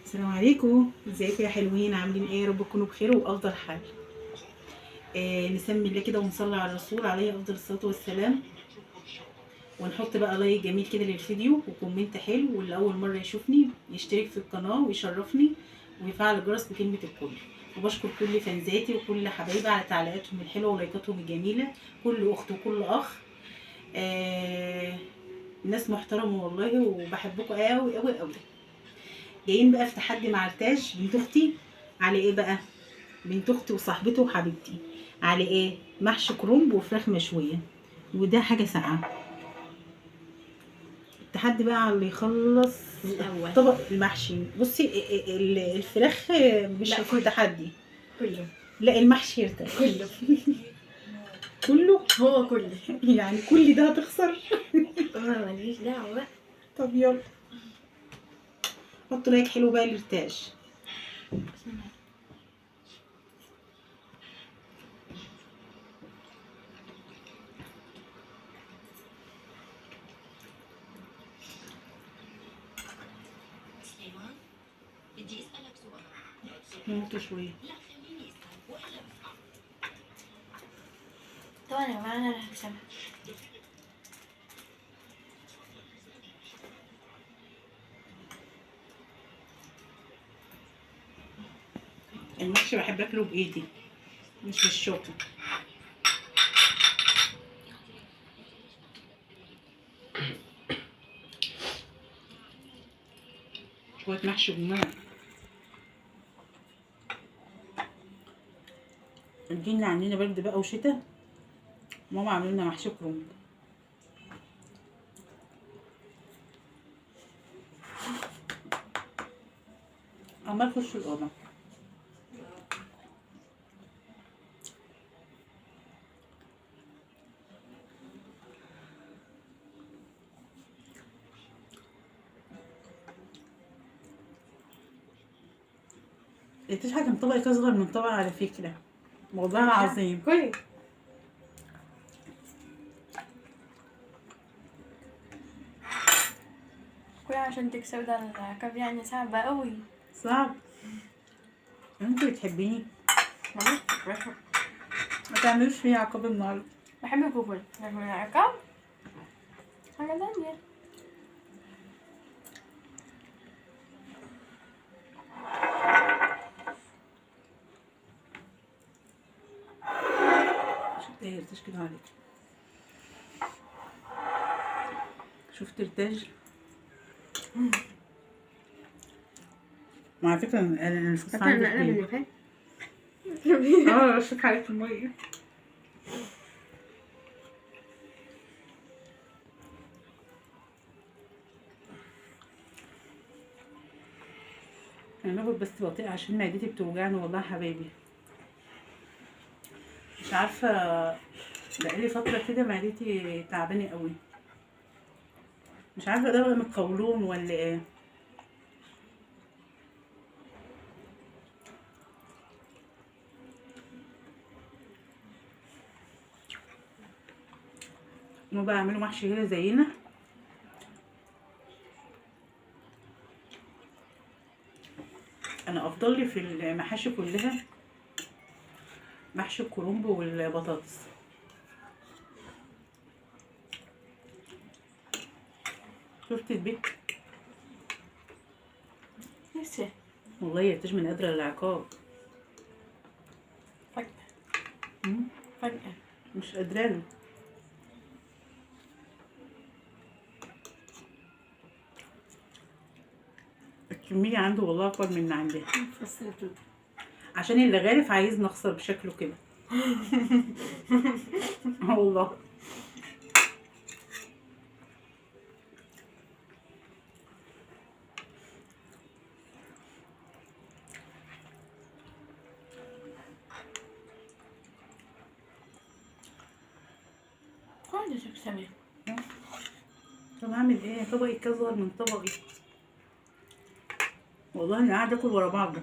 السلام عليكم، ازيكم يا حلوين؟ عاملين ايه؟ يا رب تكونوا بخير وافضل حال. نسمي الله كده ونصلي على الرسول عليه افضل الصلاه والسلام، ونحط بقى لايك جميل كده للفيديو وكومنت حلو، واللي اول مره يشوفني يشترك في القناه ويشرفني ويفعل الجرس بكلمه الكل. وبشكر كل فانزاتي وكل حبايبي على تعليقاتهم الحلوه ولايكاتهم الجميله، كل اخت وكل اخ. آه ناس محترمه والله، وبحبكم قوي قوي قوي. جايين بقى في تحدي مع التاج بنت اختي. على ايه بقى؟ بنت اختي وصاحبتي وحبيبتي. على ايه؟ محشي كرنب وفراخ مشويه، وده حاجه ساقعه. التحدي بقى على اللي يخلص الأول. طبق المحشي. بصي الفراخ مش لا، في تحدي. كله لا، المحشي يرتاح كله كله. هو كله. يعني كل ده هتخسر؟ أنا ماليش دعوة بقى. طب يلا، حطوا لايك حلو بقى للتاج. بدي اسالك سؤال. نمطوا شويه. لا خليني اسال والا بفهم. طبعا يا جماعة أنا اللي هكسبها. المحشي بحب اكله بايدي مش بالشوكه. شويه محشي جمال. الدنيا عندنا برد بقى وشتا. ماما عملوا لنا محشي كرنب. عمال اخش الاوضه. لقيتش حاجه من طبقك اصغر من طبق على فكره، والله العظيم. كله كله عشان تكسب ده العقاب، يعني صعبة قوي. صعب. انت بتحبيني معلش، ما تعملوش فيا عقاب النهارده. بحب الكوكل لكن العقاب حاجة تانية. شفت ايه ارتاج كده عليك؟ شفت ارتاج؟ وعلى فكره انا الفلوس فاكرة عندي النقلة حلوه. اللي فات؟ رشيت عليك الميه. انا باكل بس بطيء عشان معدتي بتوجعني والله يا حبايبي. مش عارفه، بقالي فتره كده معدتي تعبانه قوي. مش عارفه ده بقى من القولون ولا ايه. هما بقى يعملوا محشي كده زينا. انا افضل لي في المحاشي كلها محشي الكرنب والبطاطس. شفت البيت؟ لسه والله يرتاج من قدر العقاب. فجأة مم. فجأة. مش قادرة. الكمية عنده والله أكبر من عندها، فصلت. عشان اللي غارف عايز نخسر بشكله كده. والله. خالص تكسبي. طب أعمل إيه؟ طبقي أصغر من طبقي. والله أنا قاعدة آكل ورا بعض.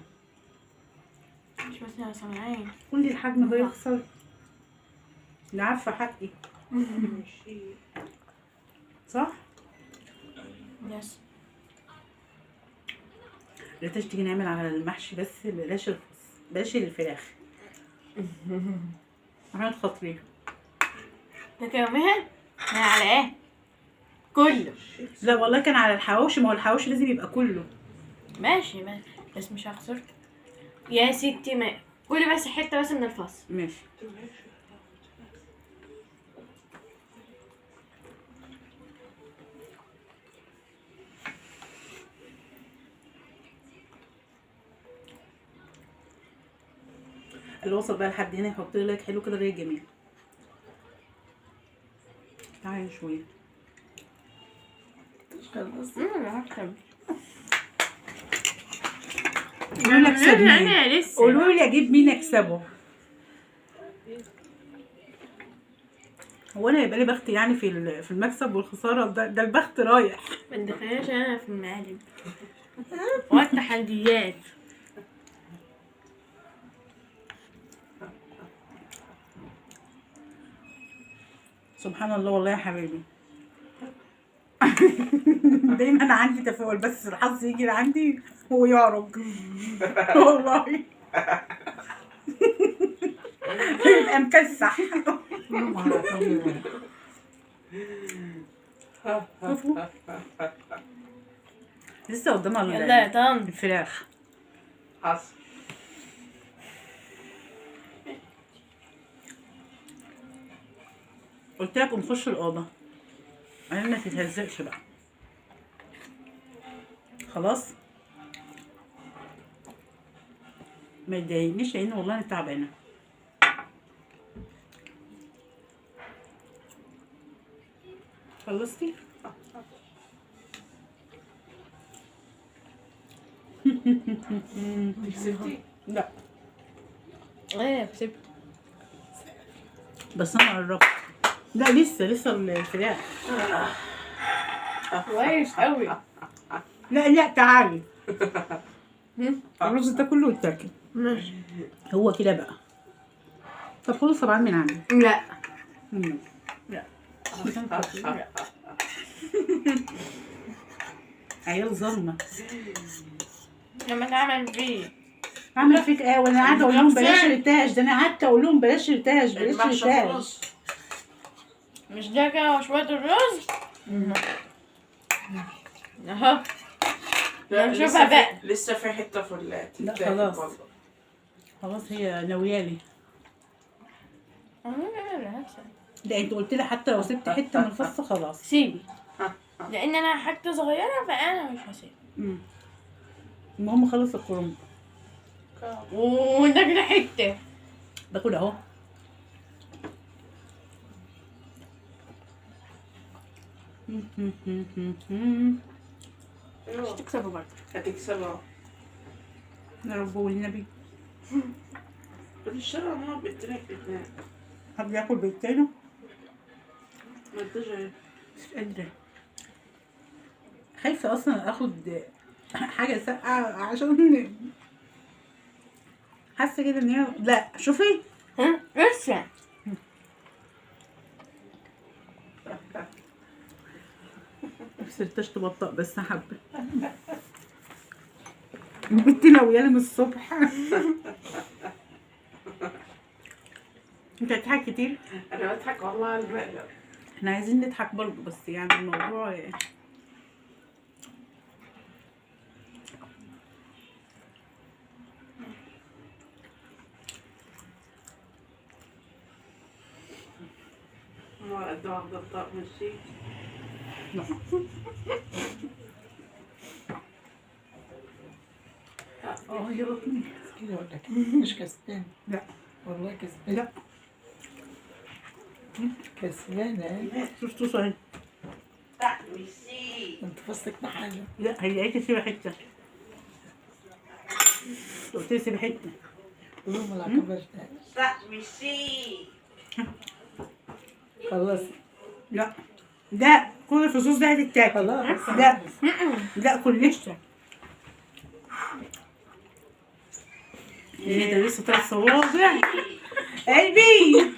مش بس يا سامعين. كل الحجم ده يخسر؟ أنا عارفة حقي. صح؟ يس. بلاش تيجي نعمل على المحشي بس بلاش بلاش الفراخ. عشان خاطري. لكن يومها كان على ايه؟ كله. لا والله كان على الحواوشي، ما هو الحواوشي لازم يبقى كله. ماشي بس مش هخسر يا ستي. ما كلي بس حته بس من الفصل. ماشي. اللي وصل بقى لحد هنا يحط لي لايك حلو كده ريق جميل. تعالي شويه. هكتب. قولوا لي اكسب مين، انا لسه قولوا لي اجيب مين اكسبه. هو انا يبقى لي بخت يعني في المكسب والخساره؟ ده البخت رايح. ما تدخلناش انا في المعالم والتحديات. سبحان الله والله يا حبيبي. دايما انا عندي تفاؤل بس الحظ يجي عندي ويعرج. والله يبقى مكسح. لسه قدامها يلا يا طن. الفراخ. حصل. قلت لكم خشوا الاوضه عشان ما تتهزقش بقى. خلاص ما يضايقنيش لان والله انا تعبانه. خلصتي؟ كسبتي؟ لا ايه كسبت. بس انا قربت. لا لسه الفراخ. كويس قوي. لا تعالي. الرز ده كله يتاكل. ماشي. هو كده بقى. طب خدوا طبعا من عندي. لا لا عيال ظلمه. لما تعمل فيه عامله فيك ايه وانا قاعده اقول لهم بلاش ريتاج؟ ده انا قعدت اقول لهم بلاش ريتاج بلاش المحشي ريتاج. خلاص. مش ده كده وشوية الرز اهو. لا نشوفها لسه بقى. لسه في حته في لا خلاص. خلاص هي ناويالي. ده انت قلت لي حتى لو سبت حته من الفص خلاص. سيبي. لان انا حاجتي صغيرة فانا مش هسيب. المهم خلص الكرنب. وده كده حتة. باكل اهو. مش تكسبوا برضه. هتكسبها. يا رب والنبي. في الشارع ما بيترك اتنين. حد ياكل بيتينه؟ ما تجي. مش قادرة. خايفة أصلا آخد حاجة ساقعة عشان حاسة كده إن هي لا شوفي. ها لسه. مصرتش تبطأ بس حبة. البنت ناويالي من الصبح. انت بتضحك كتير؟ انا بضحك والله على البقلة. احنا عايزين نضحك برضه بس يعني الموضوع ما قد واحدة الطاق مشي. لا. يا بطني. كده ولا كده مش كسبان. لا والله كسبان. لا كسبانة. شفتوا سؤال. طاق مشي. انت فصلك بحاجة. لا هي قالت لي سيبي حتة. قلت لي سيبي حتة. قولوا ما العقبة طاق مشي. خلاص. لا ده كل الفصوص ده هتتاكل. خلاص. لا كلشته. ايه ده لسه 3 صوابع قلبي.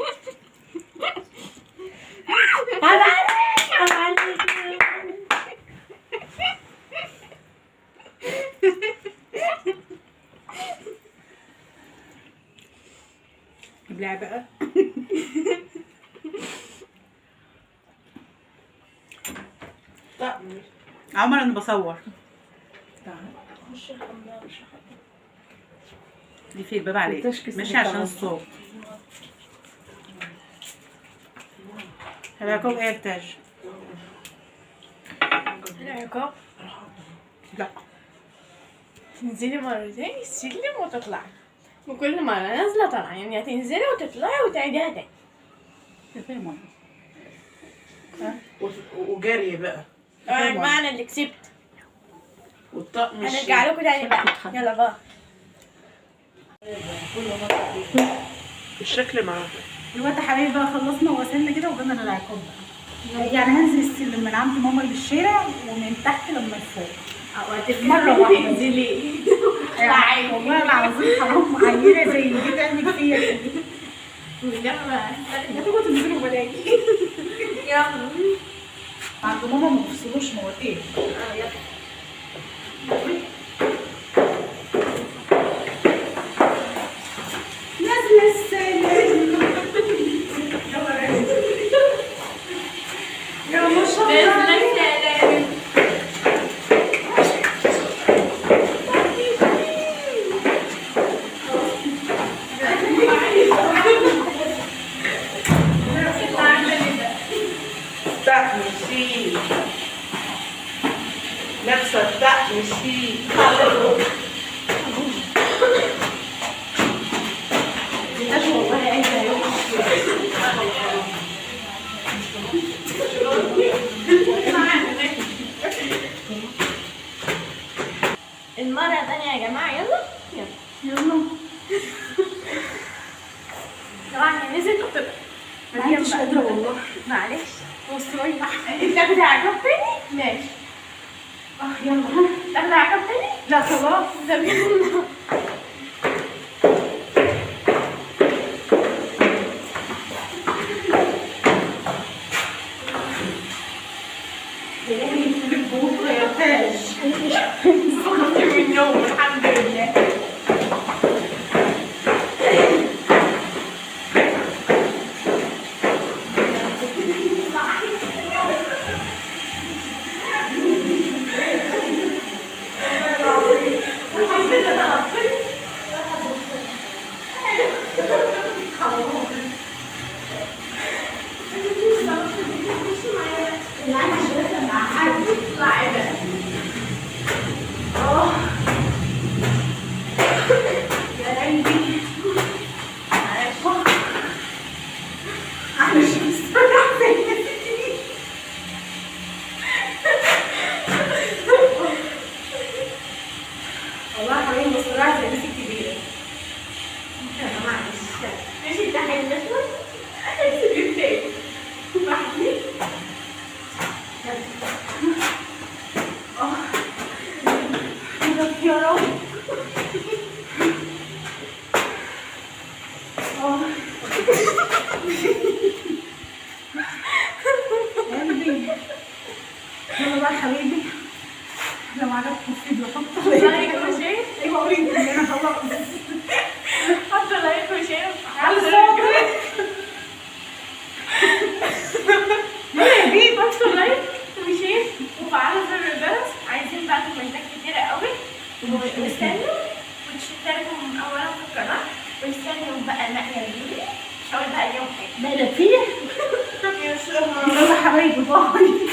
طقم عمر انا بصور. تعال. خش الحمام مش دي في الباب عليك، بتشكي ماشي سنة عشان طبعاً. الصوت. العقاب ايه يا تاج؟ العقاب لا تنزلي مرتين السلم وتطلعي، وكل مرة نازلة طالعة، يعني هتنزلي وتطلعي وتعيديها تاني. فاهم. وجري بقى. يا جماعة أنا اللي كسبت. والطقم هنرجع لكم تاني بقى. يلا بقى. الشكل معاه. دلوقتي حبايبي بقى خلصنا ووصلنا كده وجبنا للعقاب بقى. يعني هنزل السلم من عند ماما للشارع ومن تحت لما لفوق. مرة واحدة تنزلي. يعني والله العظيم حرام عينة زي دي تعمل فيا كده. ولما هتيجوا تنزلوا بلاقي. يلا. عند ماما ما بيفصلوش مواتير. نازلة السلم. يا ما شاء الله. طقم الشيء. نفس الطقم الشيء. والله عايزة يوم. المرة الثانية يا جماعة. يلا يلا. طبعا هي نزلت وطلعت. ما كنتش قادرة والله. معلش. وصلي انت تاخدي عقاب تاني؟ ماشي. يلا. تاخدي عقاب تاني؟ لا خلاص. طب يلا. بكرة يا تاج. قمت من النوم الحمد لله. والله حبيبي بس طلعت زي الناس الكبيرة. ماشي تحت النسوة. سيبيه تاني. واحد. يا رب. قلبي. يلا بقى حبيبي. لو عجبكم الفيديو حطوا لايك وشير. ايوه قولي ان انا خلاص. حطوا لايك وشير. على الصوت. حطوا لايك وشير وفعلوا زر الجرس. عايزين بقى كومنتات كتيرة قوي. واستنوا وتشتركوا من اولا في القناة. واستنوا بقى نقلة جديدة. مش هقول بقى اليوم حاجة. مالك فيه؟ يلا حبايبي باي.